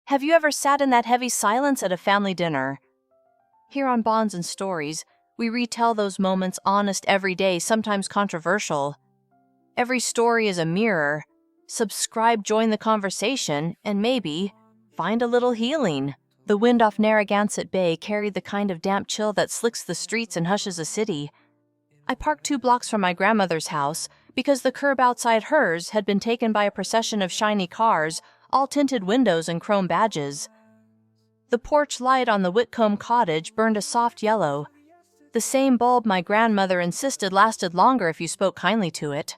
Have you ever sat in that heavy silence at a family dinner? Here on Bonds and Stories, we retell those moments honest every day, sometimes controversial. Every story is a mirror. Subscribe, join the conversation, and maybe find a little healing. The wind off Narragansett Bay carried the kind of damp chill that slicks the streets and hushes a city. I parked 2 blocks from my grandmother's house because the curb outside hers had been taken by a procession of shiny cars, all tinted windows and chrome badges. The porch light on the Whitcomb cottage burned a soft yellow, the same bulb my grandmother insisted lasted longer if you spoke kindly to it.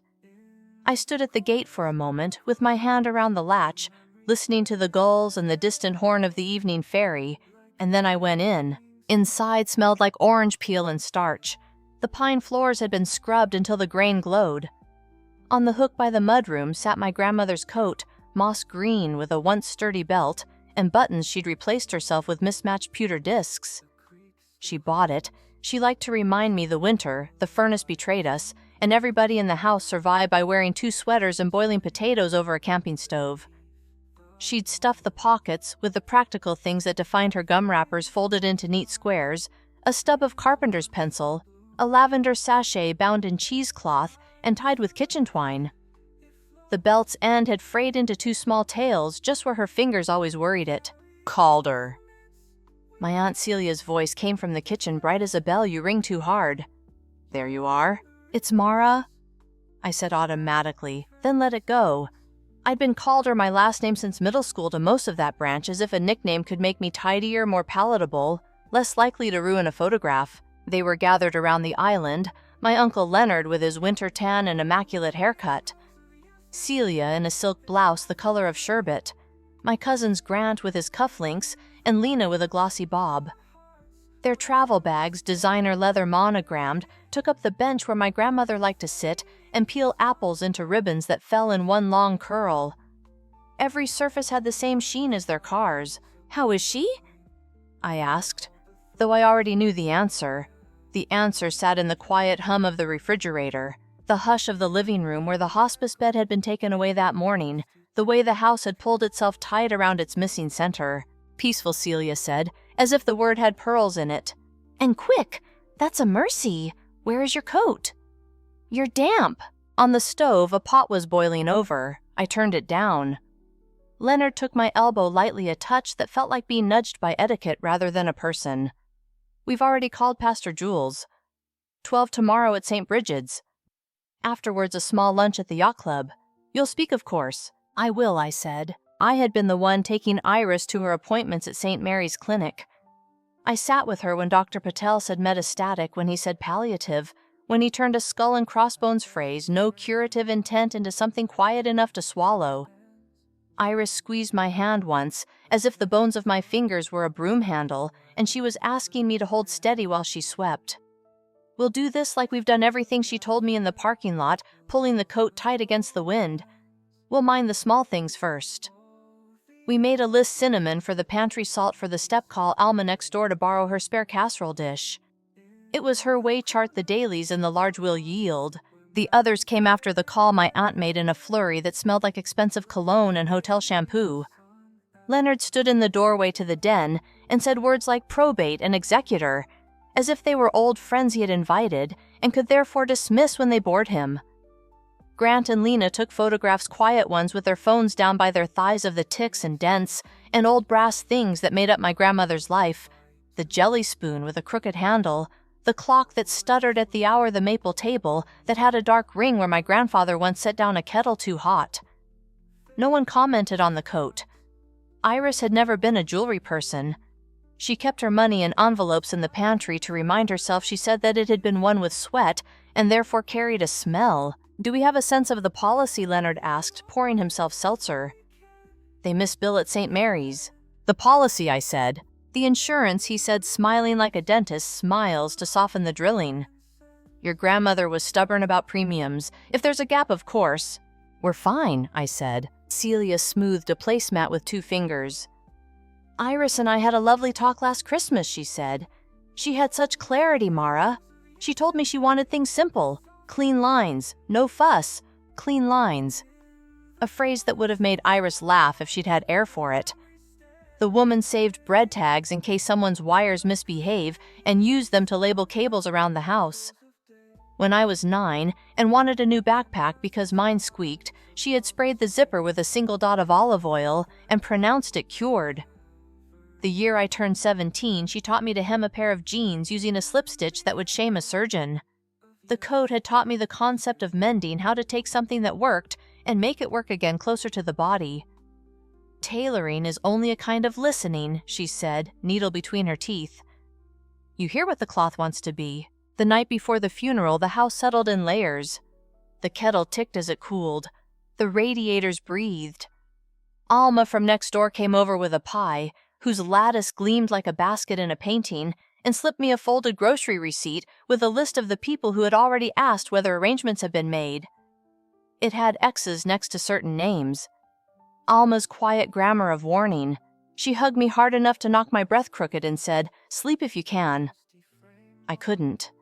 I stood at the gate for a moment, with my hand around the latch, listening to the gulls and the distant horn of the evening ferry, and then I went in. Inside smelled like orange peel and starch. The pine floors had been scrubbed until the grain glowed. On the hook by the mudroom sat my grandmother's coat, moss green with a once sturdy belt, and buttons she'd replaced herself with mismatched pewter discs. She bought it. She liked to remind me the winter, the furnace betrayed us, and everybody in the house survived by wearing 2 sweaters and boiling potatoes over a camping stove. She'd stuffed the pockets with the practical things that defined her gum wrappers folded into neat squares, a stub of carpenter's pencil, a lavender sachet bound in cheesecloth and tied with kitchen twine. The belt's end had frayed into 2 small tails just where her fingers always worried it. Calder. My Aunt Celia's voice came from the kitchen, bright as a bell you ring too hard. There you are. It's Mara, I said automatically, then let it go. I'd been called her my last name since middle school to most of that branch, as if a nickname could make me tidier, more palatable, less likely to ruin a photograph. They were gathered around the island, my Uncle Leonard with his winter tan and immaculate haircut, Celia in a silk blouse the color of sherbet, my cousins Grant with his cufflinks, and Lena with a glossy bob. Their travel bags, designer leather monogrammed, took up the bench where my grandmother liked to sit and peel apples into ribbons that fell in one long curl. Every surface had the same sheen as their cars. How is she? I asked, though I already knew the answer. The answer sat in the quiet hum of the refrigerator, the hush of the living room where the hospice bed had been taken away that morning, the way the house had pulled itself tight around its missing center. Peaceful, Celia said, as if the word had pearls in it. And quick! That's a mercy! Where is your coat? You're damp! On the stove, a pot was boiling over. I turned it down. Leonard took my elbow lightly, a touch that felt like being nudged by etiquette rather than a person. We've already called Pastor Jules. 12 tomorrow at St. Bridget's. Afterwards, a small lunch at the yacht club. You'll speak, of course. I will, I said. I had been the one taking Iris to her appointments at St. Mary's Clinic. I sat with her when Dr. Patel said metastatic, when he said palliative, when he turned a skull and crossbones phrase, no curative intent, into something quiet enough to swallow. Iris squeezed my hand once, as if the bones of my fingers were a broom handle, and she was asking me to hold steady while she swept. We'll do this like we've done everything she told me in the parking lot, pulling the coat tight against the wind. We'll mind the small things first. We made a list cinnamon for the pantry salt for the step call Alma next door to borrow her spare casserole dish. It was her way chart the dailies and the large will yield. The others came after the call my aunt made in a flurry that smelled like expensive cologne and hotel shampoo. Leonard stood in the doorway to the den and said words like probate and executor, as if they were old friends he had invited and could therefore dismiss when they bored him. Grant and Lena took photographs, quiet ones with their phones down by their thighs, of the ticks and dents and old brass things that made up my grandmother's life, the jelly spoon with a crooked handle, the clock that stuttered at the hour, the maple table that had a dark ring where my grandfather once set down a kettle too hot. No one commented on the coat. Iris had never been a jewelry person. She kept her money in envelopes in the pantry to remind herself. She said that it had been won with sweat and therefore carried a smell. Do we have a sense of the policy? Leonard asked, pouring himself seltzer. They missed Bill at St. Mary's. The policy, I said. The insurance, he said, smiling like a dentist smiles to soften the drilling. Your grandmother was stubborn about premiums. If there's a gap, of course. We're fine, I said. Celia smoothed a placemat with 2 fingers. Iris and I had a lovely talk last Christmas, she said. She had such clarity, Mara. She told me she wanted things simple. Clean lines, no fuss, clean lines. A phrase that would have made Iris laugh if she'd had air for it. The woman saved bread tags in case someone's wires misbehave and used them to label cables around the house. When I was 9 and wanted a new backpack because mine squeaked, she had sprayed the zipper with a single dot of olive oil and pronounced it cured. The year I turned 17, she taught me to hem a pair of jeans using a slip stitch that would shame a surgeon. The coat had taught me the concept of mending, how to take something that worked and make it work again closer to the body. Tailoring is only a kind of listening, she said, needle between her teeth. You hear what the cloth wants to be. The night before the funeral, the house settled in layers. The kettle ticked as it cooled. The radiators breathed. Alma from next door came over with a pie, whose lattice gleamed like a basket in a painting, and slipped me a folded grocery receipt with a list of the people who had already asked whether arrangements had been made. It had X's next to certain names. Alma's quiet grammar of warning. She hugged me hard enough to knock my breath crooked and said, "Sleep if you can." I couldn't.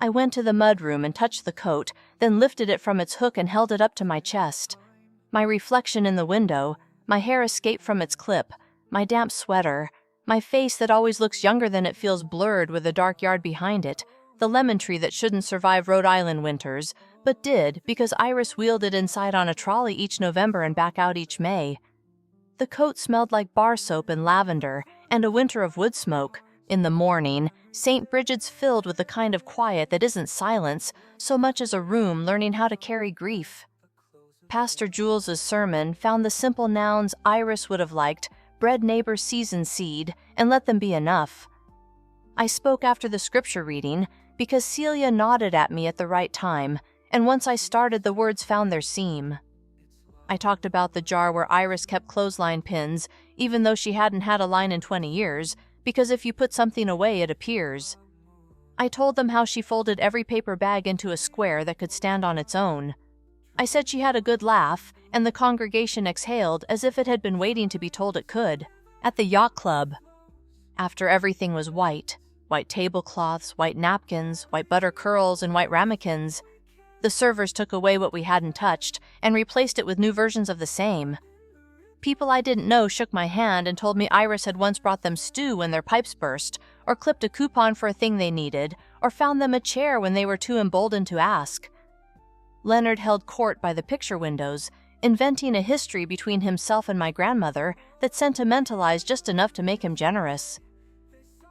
I went to the mudroom and touched the coat, then lifted it from its hook and held it up to my chest. My reflection in the window, my hair escaped from its clip, my damp sweater, my face that always looks younger than it feels blurred with a dark yard behind it, the lemon tree that shouldn't survive Rhode Island winters, but did because Iris wheeled it inside on a trolley each November and back out each May. The coat smelled like bar soap and lavender and a winter of wood smoke. In the morning, St. Bridget's filled with the kind of quiet that isn't silence so much as a room learning how to carry grief. Pastor Jules's sermon found the simple nouns Iris would have liked, bread neighbor season seed, and let them be enough. I spoke after the scripture reading because Celia nodded at me at the right time, and once I started, the words found their seam. I talked about the jar where Iris kept clothesline pins, even though she hadn't had a line in 20 years, because if you put something away, it appears. I told them how she folded every paper bag into a square that could stand on its own. I said she had a good laugh, and the congregation exhaled as if it had been waiting to be told it could. At the yacht club, after everything was white tablecloths, white napkins, white butter curls, and white ramekins, the servers took away what we hadn't touched and replaced it with new versions of the same. People I didn't know shook my hand and told me Iris had once brought them stew when their pipes burst, or clipped a coupon for a thing they needed, or found them a chair when they were too emboldened to ask. Leonard held court by the picture windows, inventing a history between himself and my grandmother that sentimentalized just enough to make him generous.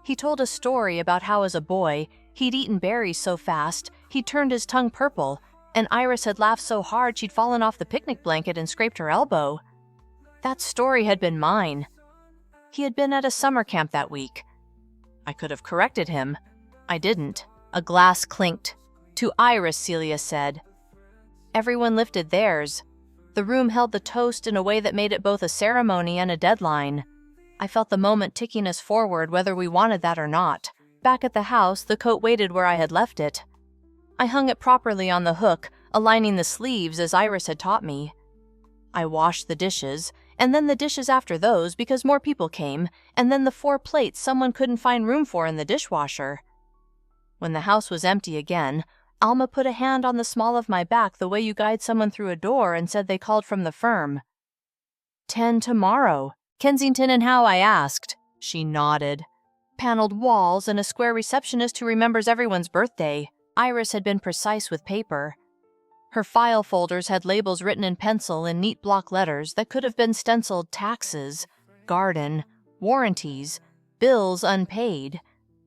He told a story about how as a boy, he'd eaten berries so fast he'd turned his tongue purple, and Iris had laughed so hard she'd fallen off the picnic blanket and scraped her elbow. That story had been mine. He had been at a summer camp that week. I could have corrected him. I didn't. A glass clinked. "To Iris," Celia said. Everyone lifted theirs. The room held the toast in a way that made it both a ceremony and a deadline. I felt the moment ticking us forward whether we wanted that or not. Back at the house, the coat waited where I had left it. I hung it properly on the hook, aligning the sleeves as Iris had taught me. I washed the dishes, and then the dishes after those because more people came, and then the 4 plates someone couldn't find room for in the dishwasher. When the house was empty again, Alma put a hand on the small of my back the way you guide someone through a door and said they called from the firm. 10 tomorrow. Kensington and Howe, I asked. She nodded. Paneled walls and a square receptionist who remembers everyone's birthday. Iris had been precise with paper. Her file folders had labels written in pencil in neat block letters that could have been stenciled taxes, garden, warranties, bills unpaid,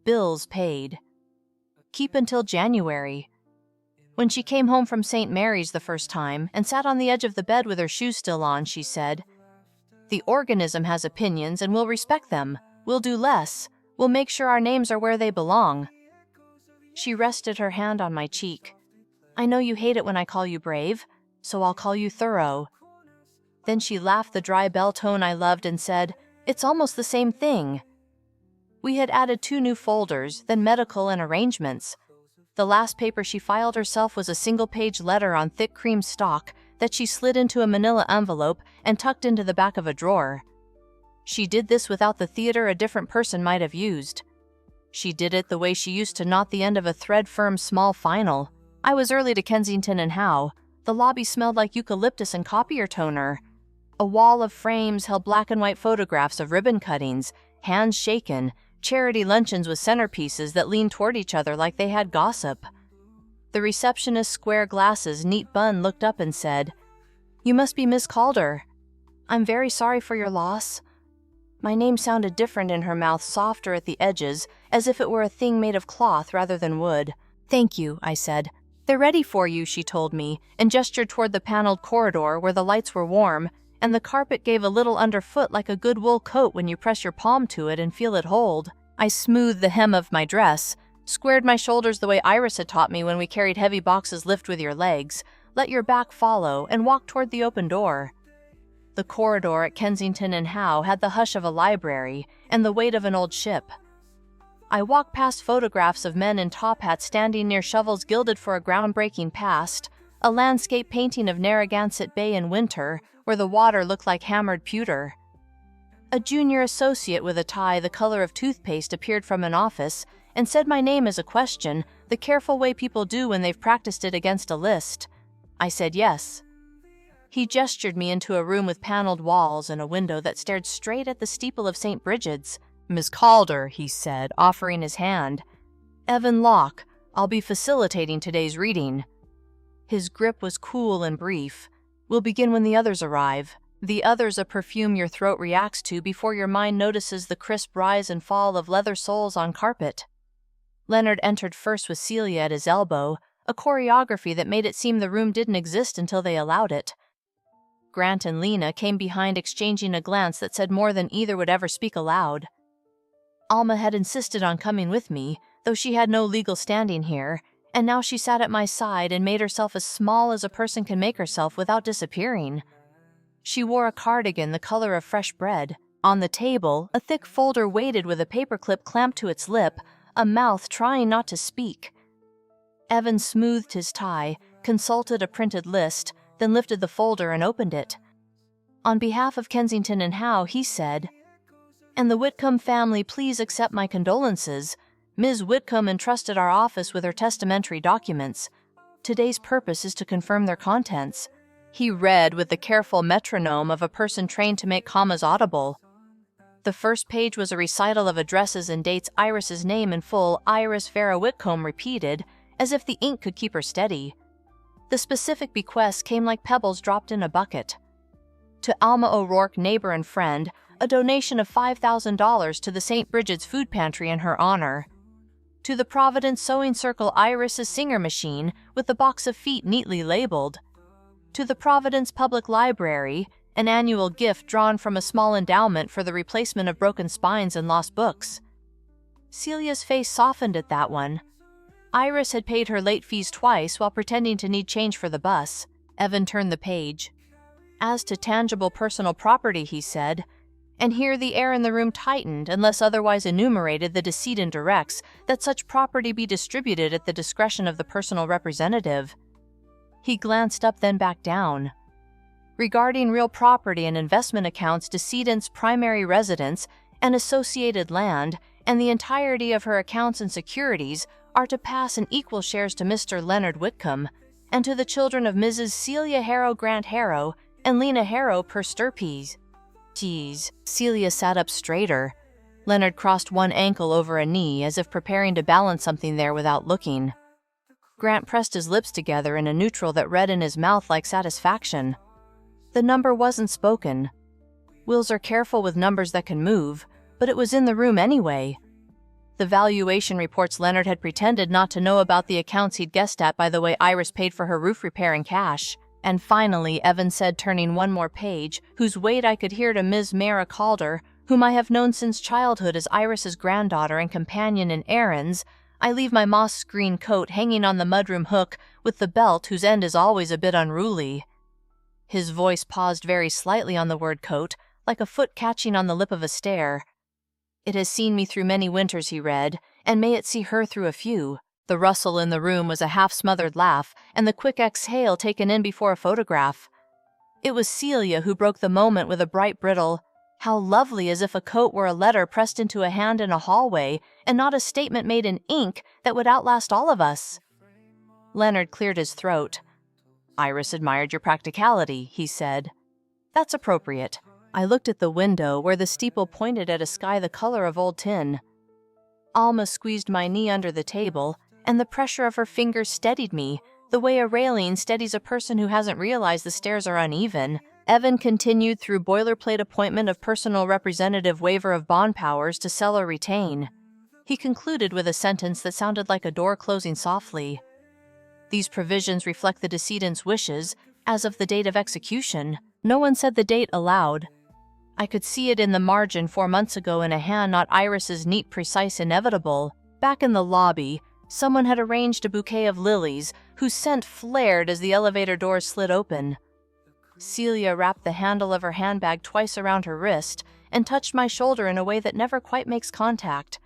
bills paid. Keep until January. When she came home from St. Mary's the first time and sat on the edge of the bed with her shoes still on, she said, "The organism has opinions and we'll respect them. We'll do less. We'll make sure our names are where they belong." She rested her hand on my cheek. "I know you hate it when I call you brave, so I'll call you thorough." Then she laughed the dry bell tone I loved and said, "It's almost the same thing." We had added 2 new folders, then medical and arrangements. The last paper she filed herself was a single-page letter on thick cream stock that she slid into a manila envelope and tucked into the back of a drawer. She did this without the theater a different person might have used. She did it the way she used to knot the end of a thread-firm small final. I was early to Kensington and Howe. The lobby smelled like eucalyptus and copier toner. A wall of frames held black and white photographs of ribbon cuttings, hands shaken, charity luncheons with centerpieces that leaned toward each other like they had gossip. The receptionist's square glasses, neat bun looked up and said, "You must be Miss Calder. I'm very sorry for your loss." My name sounded different in her mouth, softer at the edges, as if it were a thing made of cloth rather than wood. "Thank you," I said. "They're ready for you," she told me, and gestured toward the paneled corridor where the lights were warm, and the carpet gave a little underfoot like a good wool coat when you press your palm to it and feel it hold. I smoothed the hem of my dress, squared my shoulders the way Iris had taught me when we carried heavy boxes lift with your legs, let your back follow, and walked toward the open door. The corridor at Kensington and Howe had the hush of a library and the weight of an old ship. I walked past photographs of men in top hats standing near shovels gilded for a groundbreaking past, a landscape painting of Narragansett Bay in winter, where the water looked like hammered pewter. A junior associate with a tie the color of toothpaste appeared from an office and said my name as a question, the careful way people do when they've practiced it against a list. I said yes. He gestured me into a room with paneled walls and a window that stared straight at the steeple of St. Brigid's. "Miss Calder," he said, offering his hand. "Evan Locke. I'll be facilitating today's reading." His grip was cool and brief. "We'll begin when the others arrive. The other's a perfume your throat reacts to before your mind notices the crisp rise and fall of leather soles on carpet." Leonard entered first with Celia at his elbow, a choreography that made it seem the room didn't exist until they allowed it. Grant and Lena came behind, exchanging a glance that said more than either would ever speak aloud. Alma had insisted on coming with me, though she had no legal standing here, and now she sat at my side and made herself as small as a person can make herself without disappearing. She wore a cardigan the color of fresh bread. On the table, a thick folder waited with a paperclip clamped to its lip, a mouth trying not to speak. Evan smoothed his tie, consulted a printed list, then lifted the folder and opened it. On behalf of Kensington and Howe, he said, "And the Whitcomb family, please accept my condolences. Ms. Whitcomb entrusted our office with her testamentary documents. Today's purpose is to confirm their contents." He read with the careful metronome of a person trained to make commas audible. The first page was a recital of addresses and dates Iris's name in full, Iris Vera Whitcomb, repeated, as if the ink could keep her steady. The specific bequests came like pebbles dropped in a bucket. To Alma O'Rourke, neighbor and friend, a donation of $5,000 to the St. Brigid's Food Pantry in her honor. To the Providence Sewing Circle, Iris's Singer Machine, with the box of feet neatly labeled. To the Providence Public Library, an annual gift drawn from a small endowment for the replacement of broken spines and lost books. Celia's face softened at that one. Iris had paid her late fees twice while pretending to need change for the bus. Evan turned the page. "As to tangible personal property," he said, and here the air in the room tightened unless otherwise enumerated, the decedent directs that such property be distributed at the discretion of the personal representative. He glanced up, then back down. Regarding real property and investment accounts, decedent's primary residence and associated land, and the entirety of her accounts and securities are to pass in equal shares to Mr. Leonard Whitcomb, and to the children of Mrs. Celia Harrow Grant Harrow and Lena Harrow per Sturpees. Geez. Celia sat up straighter. Leonard crossed one ankle over a knee as if preparing to balance something there without looking. Grant pressed his lips together in a neutral that read in his mouth like satisfaction. The number wasn't spoken. Wills are careful with numbers that can move, but it was in the room anyway. The valuation reports Leonard had pretended not to know about the accounts he'd guessed at by the way Iris paid for her roof repair in cash. And finally, Evan said, turning one more page, whose weight I could hear to Ms. Mara Calder, whom I have known since childhood as Iris's granddaughter and companion in errands, I leave my moss green coat hanging on the mudroom hook with the belt whose end is always a bit unruly. His voice paused very slightly on the word coat, like a foot catching on the lip of a stair. "It has seen me through many winters," he read, "and may it see her through a few." The rustle in the room was a half-smothered laugh, and the quick exhale taken in before a photograph. It was Celia who broke the moment with a bright brittle, "How lovely, as if a coat were a letter pressed into a hand in a hallway, and not a statement made in ink that would outlast all of us." Leonard cleared his throat. "Iris admired your practicality," he said. That's appropriate. I looked at the window where the steeple pointed at a sky the color of old tin. Alma squeezed my knee under the table, and the pressure of her fingers steadied me, the way a railing steadies a person who hasn't realized the stairs are uneven. Evan continued through boilerplate appointment of personal representative waiver of bond powers to sell or retain. He concluded with a sentence that sounded like a door closing softly. These provisions reflect the decedent's wishes, as of the date of execution. No one said the date aloud. I could see it in the margin 4 months ago in a hand not Iris's neat, precise, inevitable. Back in the lobby, someone had arranged a bouquet of lilies, whose scent flared as the elevator doors slid open. Celia wrapped the handle of her handbag twice around her wrist and touched my shoulder in a way that never quite makes contact.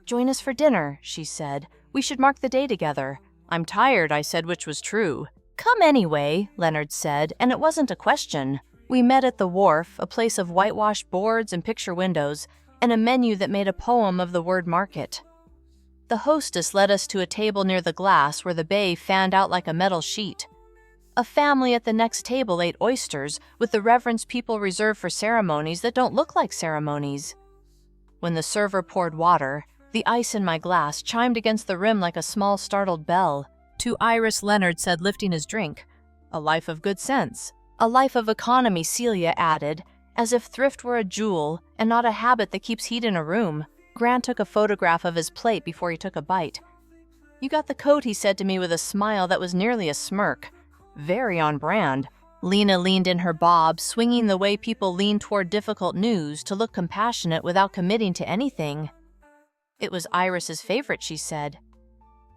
"Join us for dinner," she said. "We should mark the day together." "I'm tired," I said, which was true. "Come anyway," Leonard said, and it wasn't a question. We met at the Wharf, a place of whitewashed boards and picture windows, and a menu that made a poem of the word market. The hostess led us to a table near the glass where the bay fanned out like a metal sheet. A family at the next table ate oysters with the reverence people reserve for ceremonies that don't look like ceremonies. When the server poured water, the ice in my glass chimed against the rim like a small startled bell. To Iris, Leonard said, lifting his drink, "A life of good sense." "A life of economy," Celia added, as if thrift were a jewel and not a habit that keeps heat in a room. Grant took a photograph of his plate before he took a bite. "You got the coat," he said to me with a smile that was nearly a smirk. Very on brand. Lena leaned in her bob, swinging the way people lean toward difficult news to look compassionate without committing to anything. "It was Iris's favorite," she said.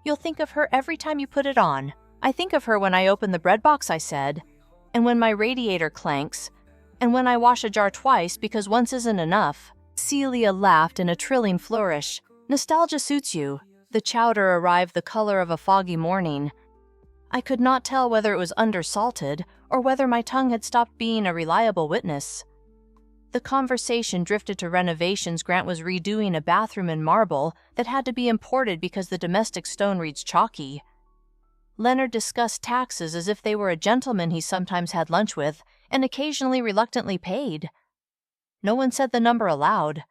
"You'll think of her every time you put it on." "I think of her when I open the bread box," I said, "and when my radiator clanks, and when I wash a jar twice because once isn't enough." Celia laughed in a trilling flourish. "Nostalgia suits you." The chowder arrived the color of a foggy morning. I could not tell whether it was undersalted or whether my tongue had stopped being a reliable witness. The conversation drifted to renovations. Grant was redoing a bathroom in marble that had to be imported because the domestic stone reads chalky. Leonard discussed taxes as if they were a gentleman he sometimes had lunch with and occasionally reluctantly paid. No one said the number aloud.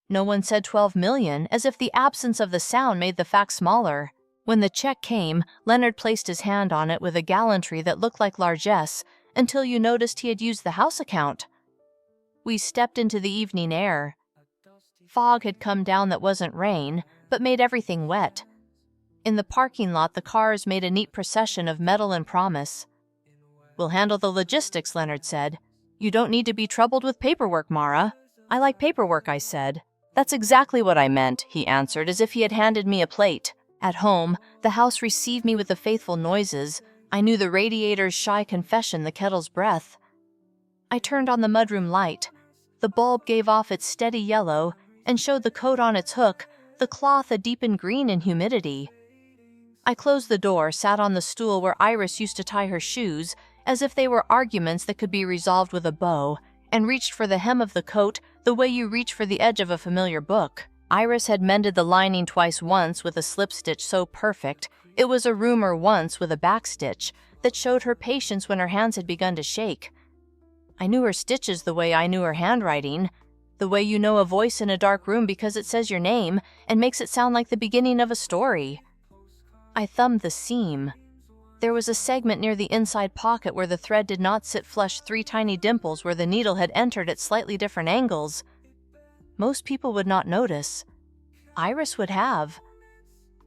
No one said 12 million, as if the absence of the sound made the fact smaller. When the check came, Leonard placed his hand on it with a gallantry that looked like largesse until you noticed he had used the house account. We stepped into the evening air. Fog had come down that wasn't rain, but made everything wet. In the parking lot, the cars made a neat procession of metal and promise. "We'll handle the logistics," Leonard said. "You don't need to be troubled with paperwork, Mara." "I like paperwork," I said. "That's exactly what I meant," he answered, as if he had handed me a plate. At home, the house received me with the faithful noises. I knew the radiator's shy confession, the kettle's breath. I turned on the mudroom light. The bulb gave off its steady yellow and showed the coat on its hook, the cloth a deepened green in humidity. I closed the door, sat on the stool where Iris used to tie her shoes, as if they were arguments that could be resolved with a bow, and reached for the hem of the coat the way you reach for the edge of a familiar book. Iris had mended the lining twice, once with a slip stitch so perfect it was a rumor, once with a backstitch that showed her patience when her hands had begun to shake. I knew her stitches the way I knew her handwriting, the way you know a voice in a dark room because it says your name and makes it sound like the beginning of a story. I thumbed the seam. There was a segment near the inside pocket where the thread did not sit flush, 3 tiny dimples where the needle had entered at slightly different angles. Most people would not notice. Iris would have.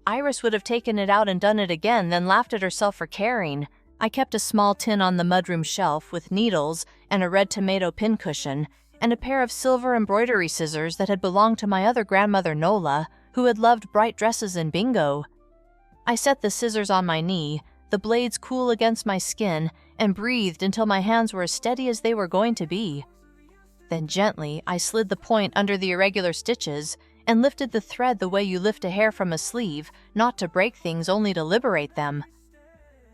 Iris would have taken it out and done it again, then laughed at herself for caring. I kept a small tin on the mudroom shelf with needles and a red tomato pincushion and a pair of silver embroidery scissors that had belonged to my other grandmother Nola, who had loved bright dresses and bingo. I set the scissors on my knee, the blades cool against my skin, and breathed until my hands were as steady as they were going to be. Then gently, I slid the point under the irregular stitches and lifted the thread the way you lift a hair from a sleeve, not to break things, only to liberate them.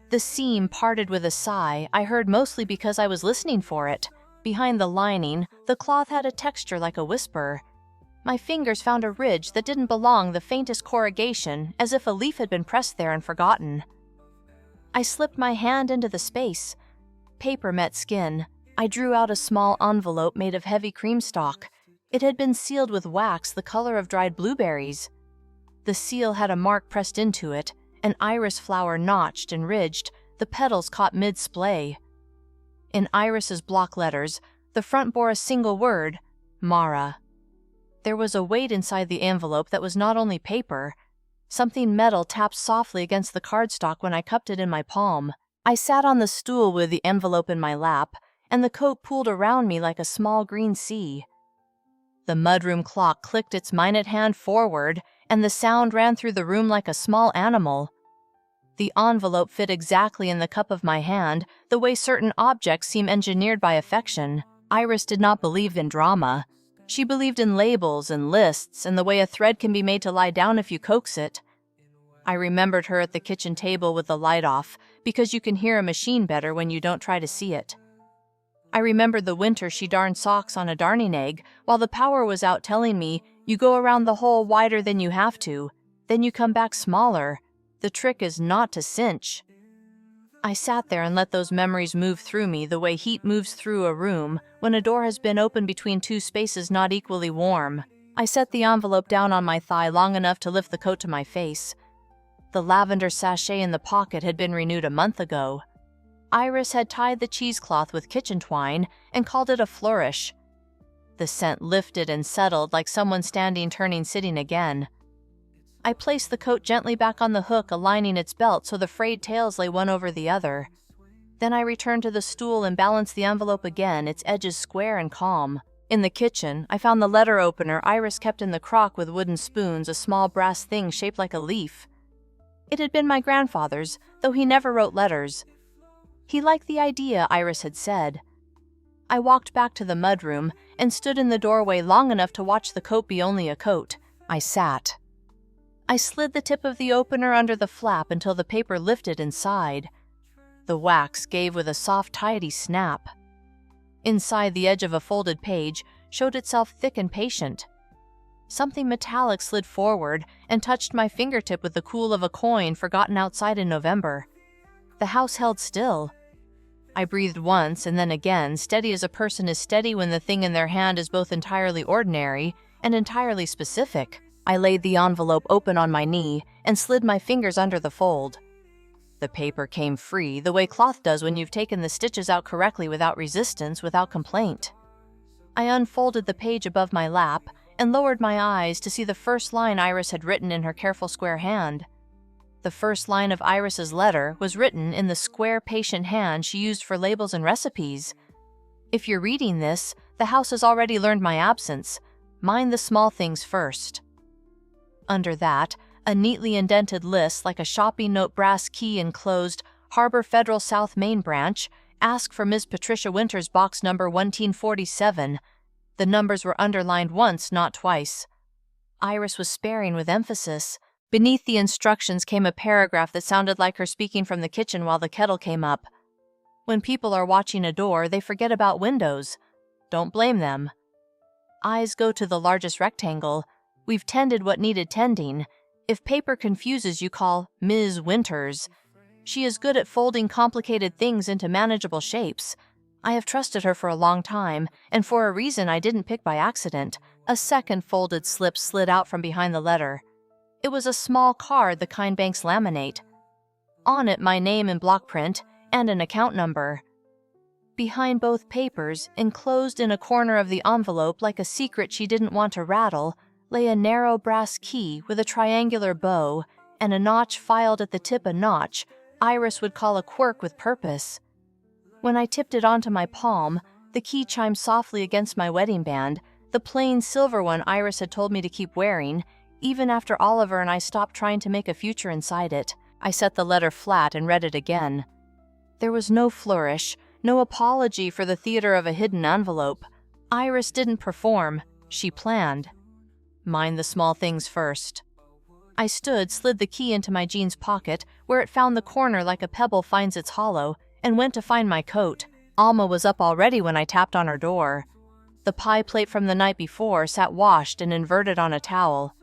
The seam parted with a sigh I heard mostly because I was listening for it. Behind the lining, the cloth had a texture like a whisper. My fingers found a ridge that didn't belong, the faintest corrugation, as if a leaf had been pressed there and forgotten. I slipped my hand into the space. Paper met skin. I drew out a small envelope made of heavy cream stalk. It had been sealed with wax the color of dried blueberries. The seal had a mark pressed into it, an iris flower notched and ridged, the petals caught mid-splay. In Iris's block letters, the front bore a single word, Mara. There was a weight inside the envelope that was not only paper. Something metal tapped softly against the cardstock when I cupped it in my palm. I sat on the stool with the envelope in my lap, and the coat pooled around me like a small green sea. The mudroom clock clicked its minute hand forward, and the sound ran through the room like a small animal. The envelope fit exactly in the cup of my hand, the way certain objects seem engineered by affection. Iris did not believe in drama. She believed in labels and lists and the way a thread can be made to lie down if you coax it. I remembered her at the kitchen table with the light off, because you can hear a machine better when you don't try to see it. I remembered the winter she darned socks on a darning egg while the power was out telling me, you go around the hole wider than you have to, then you come back smaller. The trick is not to cinch. I sat there and let those memories move through me the way heat moves through a room when a door has been opened between two spaces not equally warm. I set the envelope down on my thigh long enough to lift the coat to my face. The lavender sachet in the pocket had been renewed a month ago. Iris had tied the cheesecloth with kitchen twine and called it a flourish. The scent lifted and settled like someone standing, turning, sitting again. I placed the coat gently back on the hook, aligning its belt so the frayed tails lay one over the other. Then I returned to the stool and balanced the envelope again, its edges square and calm. In the kitchen, I found the letter opener Iris kept in the crock with wooden spoons, a small brass thing shaped like a leaf. It had been my grandfather's, though he never wrote letters. He liked the idea, Iris had said. I walked back to the mudroom and stood in the doorway long enough to watch the coat be only a coat. I sat. I slid the tip of the opener under the flap until the paper lifted inside. The wax gave with a soft, tidy snap. Inside, the edge of a folded page showed itself thick and patient. Something metallic slid forward and touched my fingertip with the cool of a coin forgotten outside in November. The house held still. I breathed once and then again, steady as a person is steady when the thing in their hand is both entirely ordinary and entirely specific. I laid the envelope open on my knee and slid my fingers under the fold. The paper came free, the way cloth does when you've taken the stitches out correctly without resistance, without complaint. I unfolded the page above my lap and lowered my eyes to see the first line Iris had written in her careful square hand. The first line of Iris's letter was written in the square, patient hand she used for labels and recipes. If you're reading this, the house has already learned my absence. Mind the small things first. Under that, a neatly indented list like a shopping note brass key enclosed Harbor Federal South Main Branch, ask for Ms. Patricia Winters box number 1447. The numbers were underlined once, not twice. Iris was sparing with emphasis. Beneath the instructions came a paragraph that sounded like her speaking from the kitchen while the kettle came up. When people are watching a door, they forget about windows. Don't blame them. Eyes go to the largest rectangle. We've tended what needed tending. If paper confuses you, call Ms. Winters. She is good at folding complicated things into manageable shapes. I have trusted her for a long time, and for a reason I didn't pick by accident. A second folded slip slid out from behind the letter. It was a small card, the kind banks laminate. On it, my name in block print and an account number. Behind both papers, enclosed in a corner of the envelope like a secret she didn't want to rattle, lay a narrow brass key with a triangular bow and a notch filed at the tip, a notch Iris would call a quirk with purpose. When I tipped it onto my palm, the key chimed softly against my wedding band, the plain silver one Iris had told me to keep wearing, even after Oliver and I stopped trying to make a future inside it. I set the letter flat and read it again. There was no flourish, no apology for the theater of a hidden envelope. Iris didn't perform, she planned. Mind the small things first. I stood, slid the key into my jeans pocket, where it found the corner like a pebble finds its hollow, and went to find my coat. Alma was up already when I tapped on her door. The pie plate from the night before sat washed and inverted on a towel.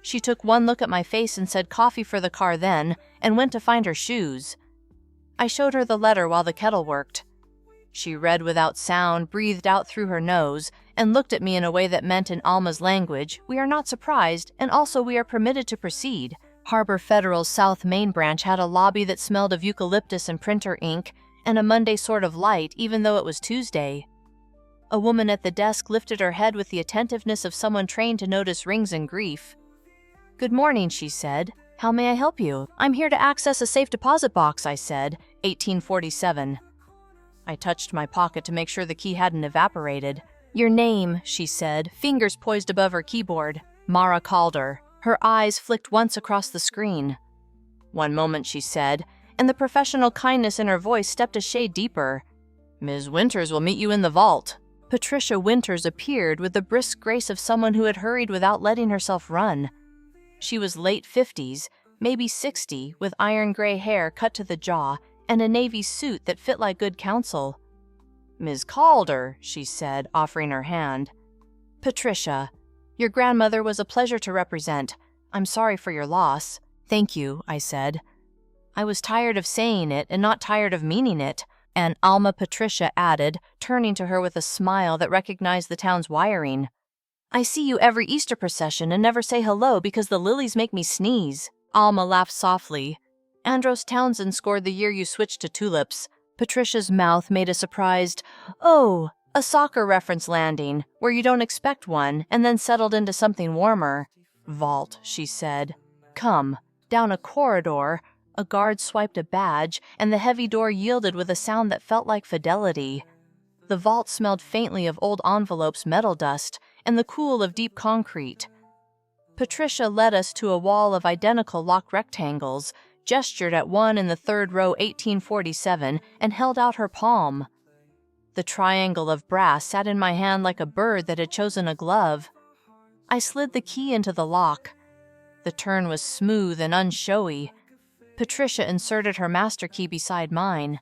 She took one look at my face and said coffee for the car then, and went to find her shoes. I showed her the letter while the kettle worked. She read without sound, breathed out through her nose, and looked at me in a way that meant in Alma's language, "We are not surprised, and also we are permitted to proceed." Harbor Federal's South Main branch had a lobby that smelled of eucalyptus and printer ink, and a Monday sort of light, even though it was Tuesday. A woman at the desk lifted her head with the attentiveness of someone trained to notice rings in grief. "Good morning," she said. "How may I help you?" "I'm here to access a safe deposit box," I said. 1847. I touched my pocket to make sure the key hadn't evaporated. "Your name," she said, fingers poised above her keyboard. "Mara Calder." Her eyes flicked once across the screen. "One moment," she said, and the professional kindness in her voice stepped a shade deeper. "Ms. Winters will meet you in the vault." Patricia Winters appeared with the brisk grace of someone who had hurried without letting herself run. She was late 50s, maybe 60, with iron gray hair cut to the jaw and a navy suit that fit like good counsel. "Ms. Calder," she said, offering her hand. "Patricia, your grandmother was a pleasure to represent. I'm sorry for your loss." "Thank you," I said. I was tired of saying it and not tired of meaning it, and Alma Patricia added, turning to her with a smile that recognized the town's wiring. "I see you every Easter procession and never say hello because the lilies make me sneeze." Alma laughed softly. "Andros Townsend scored the year you switched to tulips." Patricia's mouth made a surprised, "Oh," a soccer reference landing, where you don't expect one, and then settled into something warmer. "Vault," she said. "Come." Down a corridor, a guard swiped a badge, and the heavy door yielded with a sound that felt like fidelity. The vault smelled faintly of old envelopes, metal dust, and the cool of deep concrete. Patricia led us to a wall of identical locked rectangles, gestured at one in the third row 1847, and held out her palm. The triangle of brass sat in my hand like a bird that had chosen a glove. I slid the key into the lock. The turn was smooth and unshowy. Patricia inserted her master key beside mine.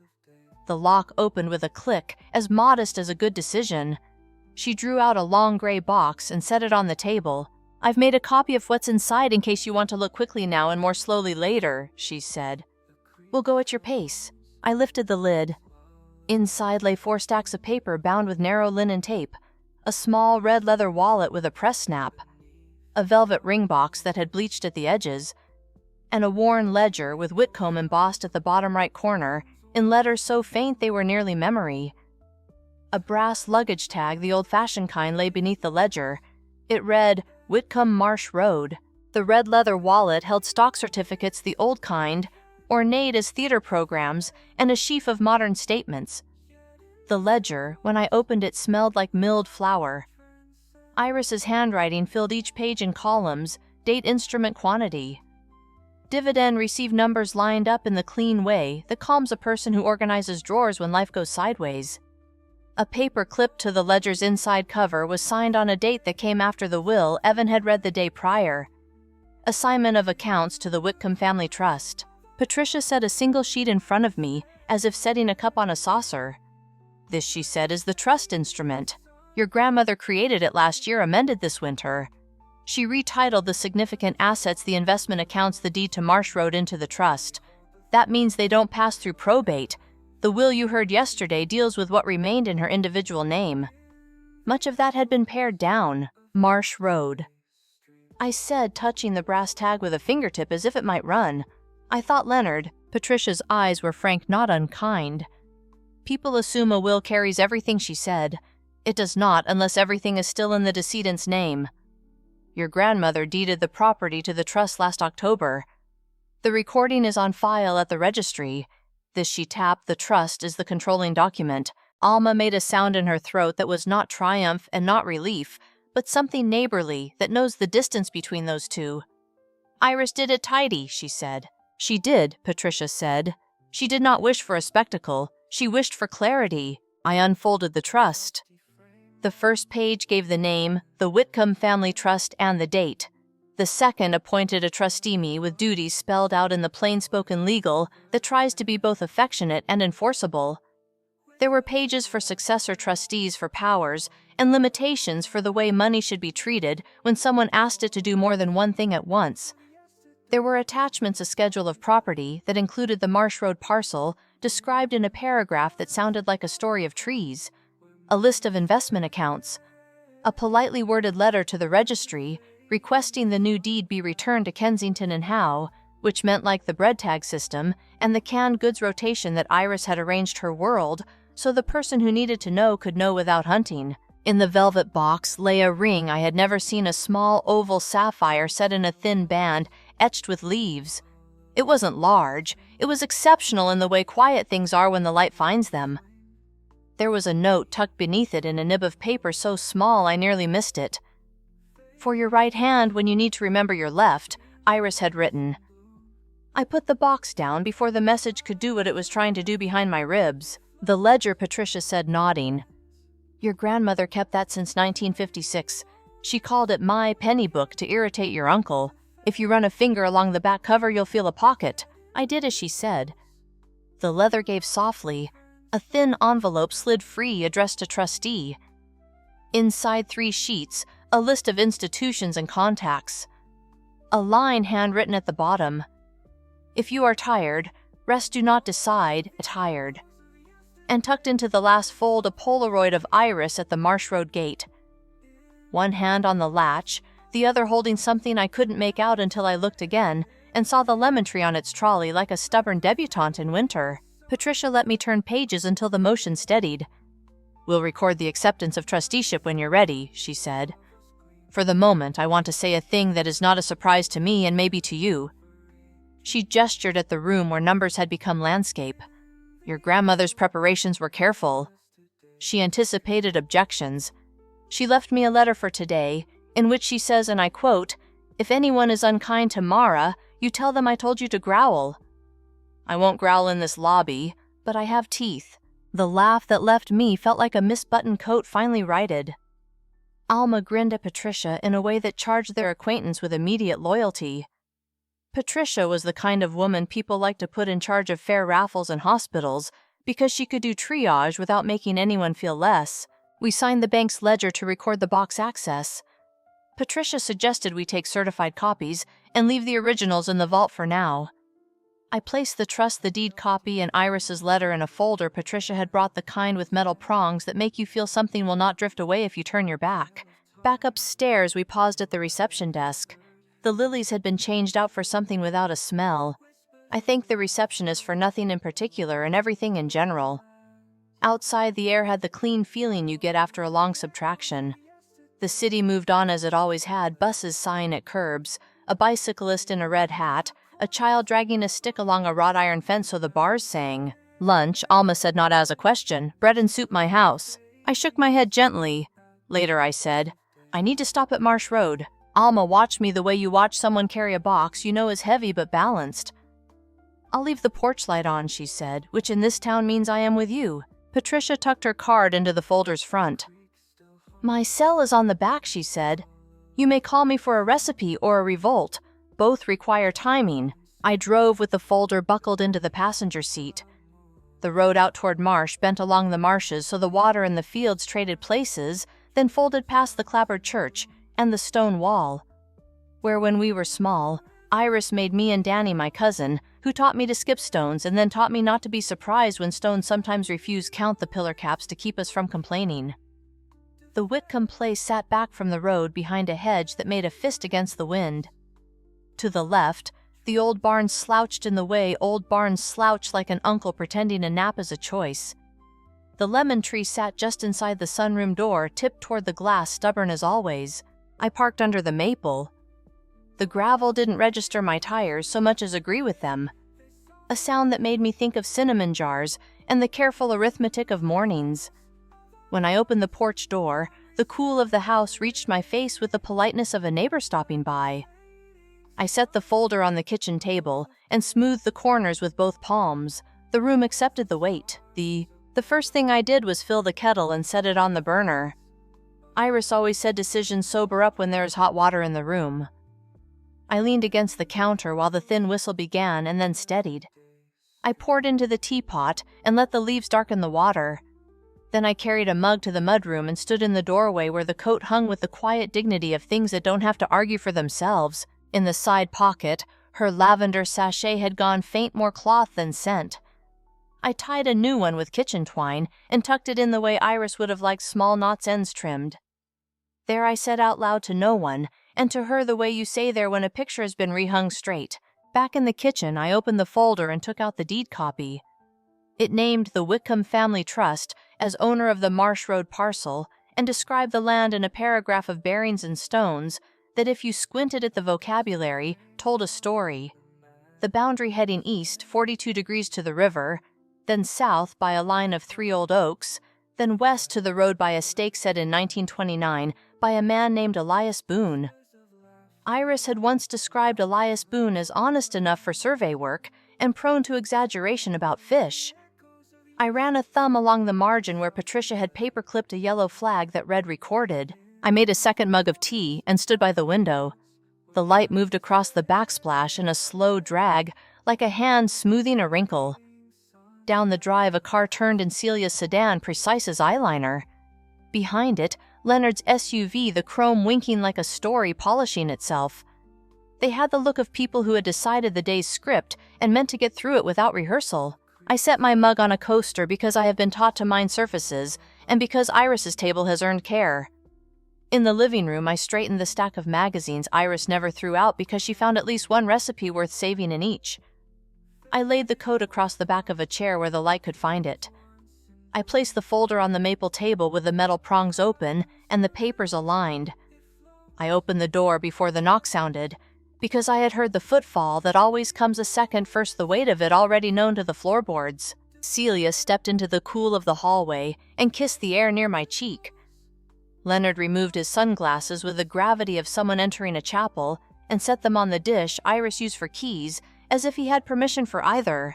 The lock opened with a click, as modest as a good decision. She drew out a long gray box and set it on the table. "I've made a copy of what's inside in case you want to look quickly now and more slowly later," she said. "We'll go at your pace." I lifted the lid. Inside lay 4 stacks of paper bound with narrow linen tape, a small red leather wallet with a press snap, a velvet ring box that had bleached at the edges, and a worn ledger with Whitcomb embossed at the bottom right corner in letters so faint they were nearly memory. A brass luggage tag, the old-fashioned kind, lay beneath the ledger. It read, Whitcomb Marsh Road. The red leather wallet held stock certificates, the old kind, ornate as theater programs, and a sheaf of modern statements. The ledger, when I opened it, smelled like milled flour. Iris's handwriting filled each page in columns, date, instrument, quantity. Dividend received numbers lined up in the clean way that calms a person who organizes drawers when life goes sideways. A paper clipped to the ledger's inside cover was signed on a date that came after the will Evan had read the day prior. Assignment of accounts to the Whitcomb Family Trust. Patricia set a single sheet in front of me, as if setting a cup on a saucer. "This," she said, "is the trust instrument. Your grandmother created it last year, amended this winter. She retitled the significant assets, the investment accounts, the deed to Marsh Road into the trust. That means they don't pass through probate. The will you heard yesterday deals with what remained in her individual name. Much of that had been pared down. Marsh Road." I said, touching the brass tag with a fingertip as if it might run. "I thought Leonard." Patricia's eyes were frank, not unkind. "People assume a will carries everything," she said. "It does not unless everything is still in the decedent's name. Your grandmother deeded the property to the trust last October. The recording is on file at the registry." This she tapped. "The trust is the controlling document." Alma made a sound in her throat that was not triumph and not relief, but something neighborly that knows the distance between those two. "Iris did it tidy," she said. "She did," Patricia said. "She did not wish for a spectacle. She wished for clarity." I unfolded the trust. The first page gave the name, the Whitcomb Family Trust, and the date. The second appointed a trustee me with duties spelled out in the plain-spoken legal that tries to be both affectionate and enforceable. There were pages for successor trustees for powers and limitations for the way money should be treated when someone asked it to do more than one thing at once. There were attachments, a schedule of property that included the Marsh Road parcel, described in a paragraph that sounded like a story of trees, a list of investment accounts, a politely worded letter to the registry requesting the new deed be returned to Kensington and Howe, which meant like the bread tag system, and the canned goods rotation that Iris had arranged her world so the person who needed to know could know without hunting. In the velvet box lay a ring I had never seen, a small oval sapphire set in a thin band etched with leaves. It wasn't large. It was exceptional in the way quiet things are when the light finds them. There was a note tucked beneath it in a nib of paper so small I nearly missed it. "For your right hand when you need to remember your left," Iris had written. I put the box down before the message could do what it was trying to do behind my ribs. "The ledger," Patricia said, nodding. "Your grandmother kept that since 1956. She called it my penny book to irritate your uncle. If you run a finger along the back cover, you'll feel a pocket." I did as she said. The leather gave softly. A thin envelope slid free, addressed to trustee. Inside 3 sheets, a list of institutions and contacts. A line handwritten at the bottom. "If you are tired, rest, do not decide, tired." And tucked into the last fold a Polaroid of Iris at the Marsh Road gate. One hand on the latch, the other holding something I couldn't make out until I looked again and saw the lemon tree on its trolley like a stubborn debutante in winter. Patricia let me turn pages until the motion steadied. "We'll record the acceptance of trusteeship when you're ready," she said. "For the moment, I want to say a thing that is not a surprise to me and maybe to you." She gestured at the room where numbers had become landscape. "Your grandmother's preparations were careful." She anticipated objections. She left me a letter for today, in which she says, and I quote, "If anyone is unkind to Mara, you tell them I told you to growl." I won't growl in this lobby, but I have teeth. The laugh that left me felt like a misbuttoned coat finally righted. Alma grinned at Patricia in a way that charged their acquaintance with immediate loyalty. Patricia was the kind of woman people like to put in charge of fair raffles and hospitals because she could do triage without making anyone feel less. We signed the bank's ledger to record the box access. Patricia suggested we take certified copies and leave the originals in the vault for now. I placed the trust, the deed copy, and Iris's letter in a folder Patricia had brought, the kind with metal prongs that make you feel something will not drift away if you turn your back. Back upstairs, we paused at the reception desk. The lilies had been changed out for something without a smell. I thanked the receptionist for nothing in particular and everything in general. Outside, the air had the clean feeling you get after a long subtraction. The city moved on as it always had, buses sighing at curbs, a bicyclist in a red hat, a child dragging a stick along a wrought iron fence so the bars sang. "Lunch," Alma said, not as a question. "Bread and soup, my house." I shook my head gently. Later I said, "I need to stop at Marsh Road. Alma, watch me the way you watch someone carry a box you know is heavy but balanced." "I'll leave the porch light on," she said, "which in this town means I am with you." Patricia tucked her card into the folder's front. "My cell is on the back," she said. "You may call me for a recipe or a revolt. Both require timing." I drove with the folder buckled into the passenger seat. The road out toward Marsh bent along the marshes so the water and the fields traded places, then folded past the clapboard church and the stone wall, where when we were small, Iris made me and Danny, my cousin, who taught me to skip stones and then taught me not to be surprised when stones sometimes refused count the pillar caps to keep us from complaining. The Whitcomb place sat back from the road behind a hedge that made a fist against the wind. To the left, the old barn slouched in the way old barns slouch, like an uncle pretending a nap is a choice. The lemon tree sat just inside the sunroom door, tipped toward the glass, stubborn as always. I parked under the maple. The gravel didn't register my tires so much as agree with them. A sound that made me think of cinnamon jars and the careful arithmetic of mornings. When I opened the porch door, the cool of the house reached my face with the politeness of a neighbor stopping by. I set the folder on the kitchen table and smoothed the corners with both palms. The room accepted the weight. The first thing I did was fill the kettle and set it on the burner. Iris always said decisions sober up when there is hot water in the room. I leaned against the counter while the thin whistle began and then steadied. I poured into the teapot and let the leaves darken the water. Then I carried a mug to the mudroom and stood in the doorway where the coat hung with the quiet dignity of things that don't have to argue for themselves. In the side pocket, her lavender sachet had gone faint, more cloth than scent. I tied a new one with kitchen twine and tucked it in the way Iris would have liked small knots ends trimmed. There I said out loud to no one, and to her the way you say there when a picture has been rehung straight. Back in the kitchen, I opened the folder and took out the deed copy. It named the Whitcomb Family Trust as owner of the Marsh Road parcel and described the land in a paragraph of bearings and stones that, if you squinted at the vocabulary, told a story. The boundary heading east, 42 degrees to the river, then south by a line of 3 old oaks, then west to the road by a stake set in 1929 by a man named Elias Boone. Iris had once described Elias Boone as honest enough for survey work and prone to exaggeration about fish. I ran a thumb along the margin where Patricia had paper-clipped a yellow flag that read recorded. I made a second mug of tea and stood by the window. The light moved across the backsplash in a slow drag, like a hand smoothing a wrinkle. Down the drive, a car turned in Celia's sedan, precise as eyeliner. Behind it, Leonard's SUV, the chrome winking like a story polishing itself. They had the look of people who had decided the day's script and meant to get through it without rehearsal. I set my mug on a coaster because I have been taught to mind surfaces and because Iris's table has earned care. In the living room, I straightened the stack of magazines Iris never threw out because she found at least one recipe worth saving in each. I laid the coat across the back of a chair where the light could find it. I placed the folder on the maple table with the metal prongs open and the papers aligned. I opened the door before the knock sounded, because I had heard the footfall that always comes a second first, the weight of it already known to the floorboards. Celia stepped into the cool of the hallway and kissed the air near my cheek. Leonard removed his sunglasses with the gravity of someone entering a chapel and set them on the dish Iris used for keys, as if he had permission for either.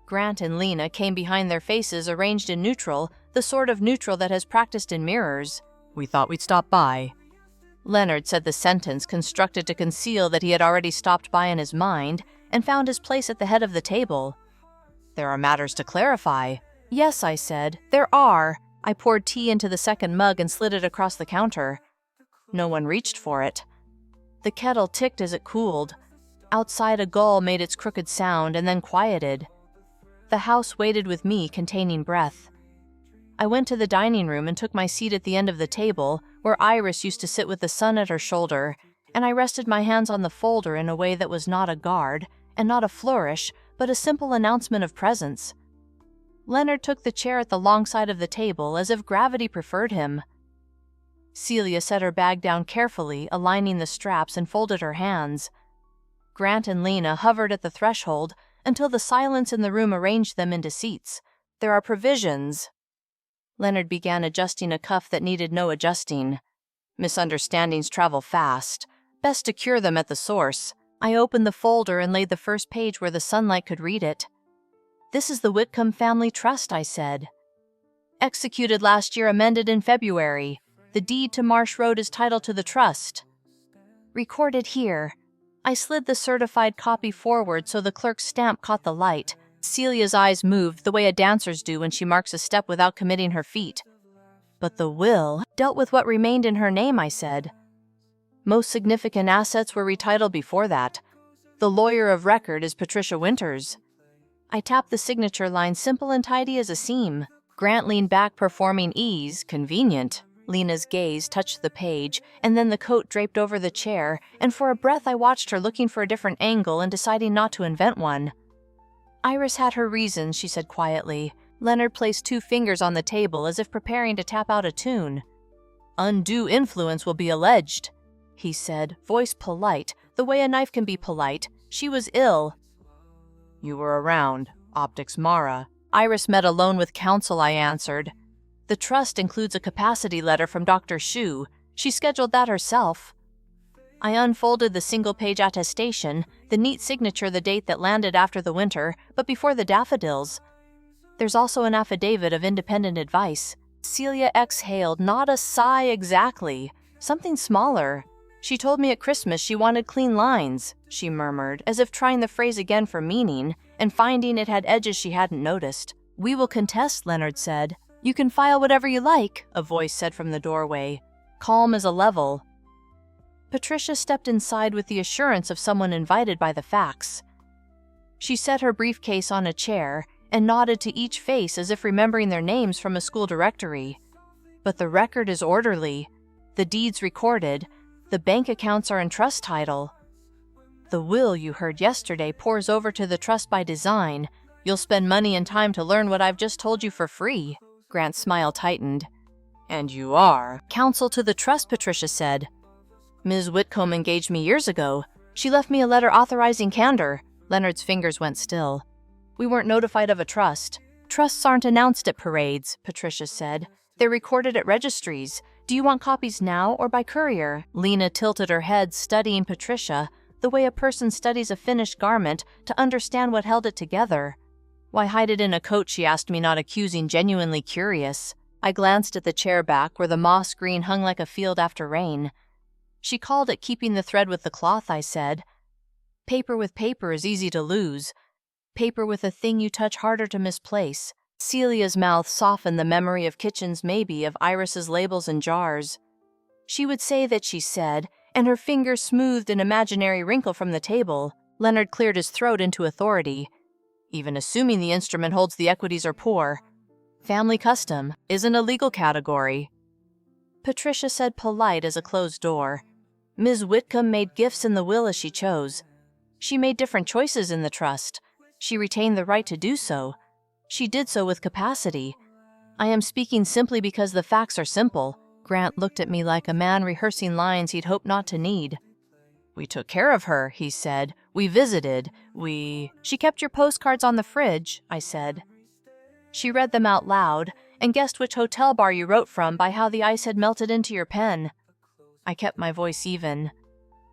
Grant and Lena came behind their faces arranged in neutral, the sort of neutral that has practiced in mirrors. "We thought we'd stop by." Leonard said the sentence constructed to conceal that he had already stopped by in his mind and found his place at the head of the table. "There are matters to clarify." "Yes," I said, "there are." I poured tea into the second mug and slid it across the counter. No one reached for it. The kettle ticked as it cooled. Outside, a gull made its crooked sound and then quieted. The house waited with me, containing breath. I went to the dining room and took my seat at the end of the table, where Iris used to sit with the sun at her shoulder, and I rested my hands on the folder in a way that was not a guard, and not a flourish, but a simple announcement of presence. Leonard took the chair at the long side of the table, as if gravity preferred him. Celia set her bag down carefully, aligning the straps, and folded her hands. Grant and Lena hovered at the threshold until the silence in the room arranged them into seats. "There are provisions." Leonard began adjusting a cuff that needed no adjusting. "Misunderstandings travel fast. Best to cure them at the source." I opened the folder and laid the first page where the sunlight could read it. "This is the Whitcomb Family Trust," I said. "Executed last year, amended in February. The deed to Marsh Road is title to the trust. Recorded here." I slid the certified copy forward so the clerk's stamp caught the light. Celia's eyes moved the way a dancer's do when she marks a step without committing her feet. "But the will dealt with what remained in her name," I said. "Most significant assets were retitled before that. The lawyer of record is Patricia Winters." I tapped the signature line, simple and tidy as a seam. Grant leaned back, performing ease, convenient. Lena's gaze touched the page, and then the coat draped over the chair, and for a breath I watched her, looking for a different angle and deciding not to invent one. "Iris had her reasons," she said quietly. Leonard placed 2 fingers on the table as if preparing to tap out a tune. "Undue influence will be alleged," he said, voice polite, the way a knife can be polite. "She was ill." "You were around. Optics Mara." "Iris met alone with counsel," I answered. "The trust includes a capacity letter from Dr. Shu. She scheduled that herself." I unfolded the single-page attestation, the neat signature, the date that landed after the winter, but before the daffodils. There's also an affidavit of independent advice. Celia exhaled, not a sigh exactly, something smaller. "She told me at Christmas she wanted clean lines," she murmured, as if trying the phrase again for meaning, and finding it had edges she hadn't noticed. "We will contest," Leonard said. "You can file whatever you like," a voice said from the doorway, calm as a level. Patricia stepped inside with the assurance of someone invited by the facts. She set her briefcase on a chair, and nodded to each face as if remembering their names from a school directory. But the record is orderly, the deeds recorded, the bank accounts are in trust title. The will you heard yesterday pours over to the trust by design. You'll spend money and time to learn what I've just told you for free. Grant's smile tightened. And you are counsel to the trust, Patricia said. Ms. Whitcomb engaged me years ago. She left me a letter authorizing candor. Leonard's fingers went still. We weren't notified of a trust. Trusts aren't announced at parades, Patricia said. They're recorded at registries. Do you want copies now or by courier? Lena tilted her head, studying Patricia, the way a person studies a finished garment to understand what held it together. Why hide it in a coat, she asked me, not accusing, genuinely curious. I glanced at the chair back where the moss green hung like a field after rain. She called it keeping the thread with the cloth, I said. Paper with paper is easy to lose. Paper with a thing you touch harder to misplace. Celia's mouth softened the memory of kitchens, maybe, of Iris's labels and jars. She would say that she said, and her fingers smoothed an imaginary wrinkle from the table. Leonard cleared his throat into authority. Even assuming the instrument holds the equities are poor. Family custom isn't a legal category. Patricia said, polite as a closed door. Ms. Whitcomb made gifts in the will as she chose. She made different choices in the trust. She retained the right to do so. She did so with capacity. I am speaking simply because the facts are simple. Grant looked at me like a man rehearsing lines he'd hoped not to need. We took care of her, he said. We visited. She kept your postcards on the fridge, I said. She read them out loud and guessed which hotel bar you wrote from by how the ice had melted into your pen. I kept my voice even.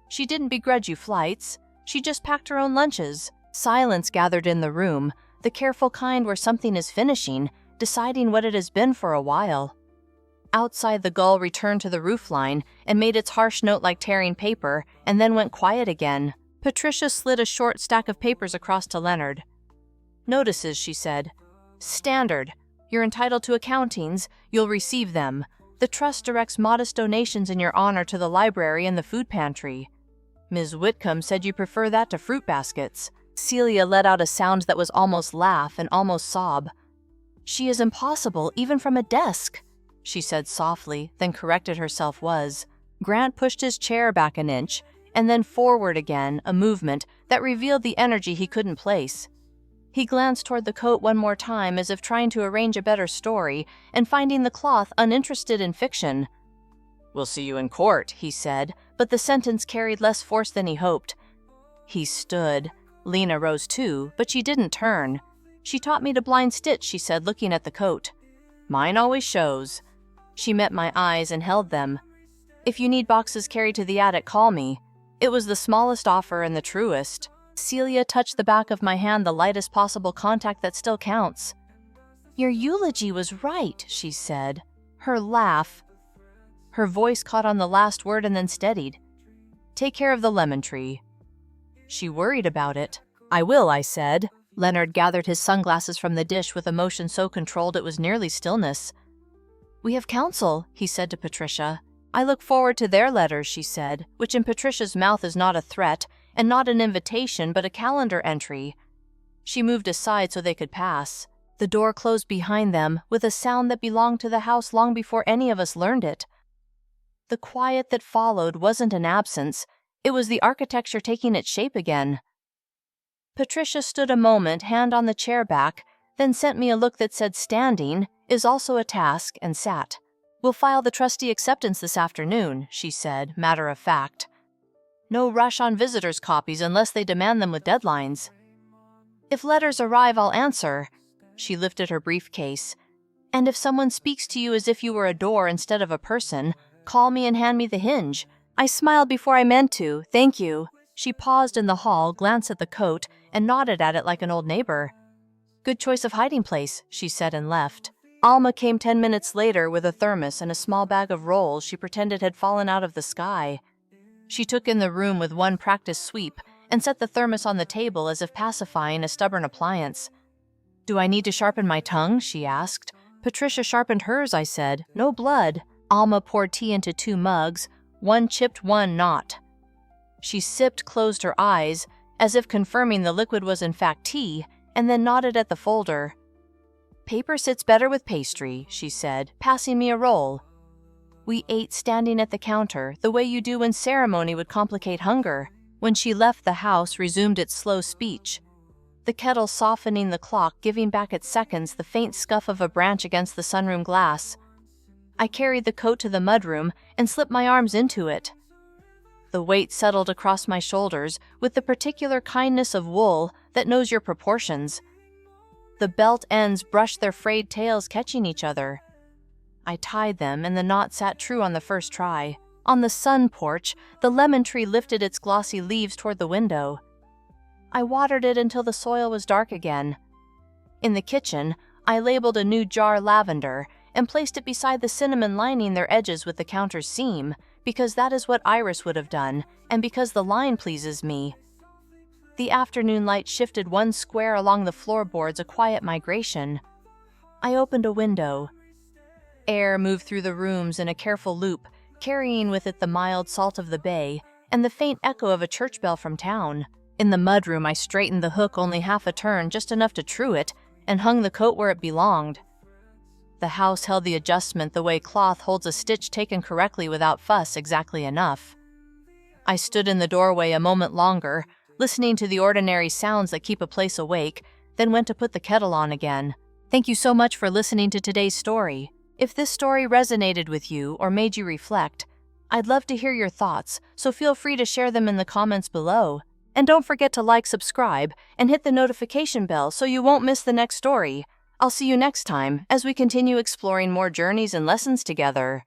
She didn't begrudge you flights. She just packed her own lunches. Silence gathered in the room, the careful kind where something is finishing, deciding what it has been for a while. Outside, the gull returned to the roofline and made its harsh note like tearing paper, and then went quiet again. Patricia slid a short stack of papers across to Leonard. Notices, she said. Standard. You're entitled to accountings. You'll receive them. The trust directs modest donations in your honor to the library and the food pantry. Ms. Whitcomb said you prefer that to fruit baskets. Celia let out a sound that was almost laugh and almost sob. She is impossible, even from a desk, she said softly, then corrected herself was. Grant pushed his chair back an inch, and then forward again, a movement that revealed the energy he couldn't place. He glanced toward the coat one more time as if trying to arrange a better story and finding the cloth uninterested in fiction. We'll see you in court, he said, but the sentence carried less force than he hoped. He stood. Lena rose too, but she didn't turn. She taught me to blind stitch, she said, looking at the coat. Mine always shows. She met my eyes and held them. If you need boxes carried to the attic, call me. It was the smallest offer and the truest. Celia touched the back of my hand, the lightest possible contact that still counts. Your eulogy was right, she said. Her laugh. Her voice caught on the last word and then steadied. Take care of the lemon tree. She worried about it. I will, I said. Leonard gathered his sunglasses from the dish with a motion so controlled it was nearly stillness. We have counsel, he said to Patricia. I look forward to their letters, she said, which in Patricia's mouth is not a threat, and not an invitation, but a calendar entry. She moved aside so they could pass. The door closed behind them with a sound that belonged to the house long before any of us learned it. The quiet that followed wasn't an absence. It was the architecture taking its shape again. Patricia stood a moment, hand on the chair back, then sent me a look that said standing is also a task, and sat. We'll file the trustee acceptance this afternoon, she said, matter of fact. No rush on visitors' copies unless they demand them with deadlines. If letters arrive, I'll answer. She lifted her briefcase. And if someone speaks to you as if you were a door instead of a person, call me and hand me the hinge. I smiled before I meant to, thank you. She paused in the hall, glanced at the coat, and nodded at it like an old neighbor. Good choice of hiding place, she said and left. Alma came 10 minutes later with a thermos and a small bag of rolls she pretended had fallen out of the sky. She took in the room with one practiced sweep and set the thermos on the table as if pacifying a stubborn appliance. Do I need to sharpen my tongue? She asked. Patricia sharpened hers, I said. No blood. Alma poured tea into 2 mugs, one chipped, one not. She sipped, closed her eyes, as if confirming the liquid was in fact tea, and then nodded at the folder. "Paper sits better with pastry," she said, passing me a roll. We ate standing at the counter, the way you do when ceremony would complicate hunger. When she left, the house resumed its slow speech, the kettle softening the clock, giving back its seconds, the faint scuff of a branch against the sunroom glass. I carried the coat to the mudroom and slipped my arms into it. The weight settled across my shoulders with the particular kindness of wool that knows your proportions. The belt ends brushed their frayed tails, catching each other. I tied them, and the knot sat true on the first try. On the sun porch, the lemon tree lifted its glossy leaves toward the window. I watered it until the soil was dark again. In the kitchen, I labeled a new jar lavender and placed it beside the cinnamon, lining their edges with the counter's seam, because that is what Iris would have done, and because the line pleases me. The afternoon light shifted one square along the floorboards, a quiet migration. I opened a window. Air moved through the rooms in a careful loop, carrying with it the mild salt of the bay and the faint echo of a church bell from town. In the mudroom, I straightened the hook only half a turn, just enough to true it, and hung the coat where it belonged. The house held the adjustment the way cloth holds a stitch taken correctly without fuss, exactly enough. I stood in the doorway a moment longer, listening to the ordinary sounds that keep a place awake, then went to put the kettle on again. Thank you so much for listening to today's story. If this story resonated with you or made you reflect, I'd love to hear your thoughts, so feel free to share them in the comments below. And don't forget to like, subscribe, and hit the notification bell so you won't miss the next story. I'll see you next time as we continue exploring more journeys and lessons together.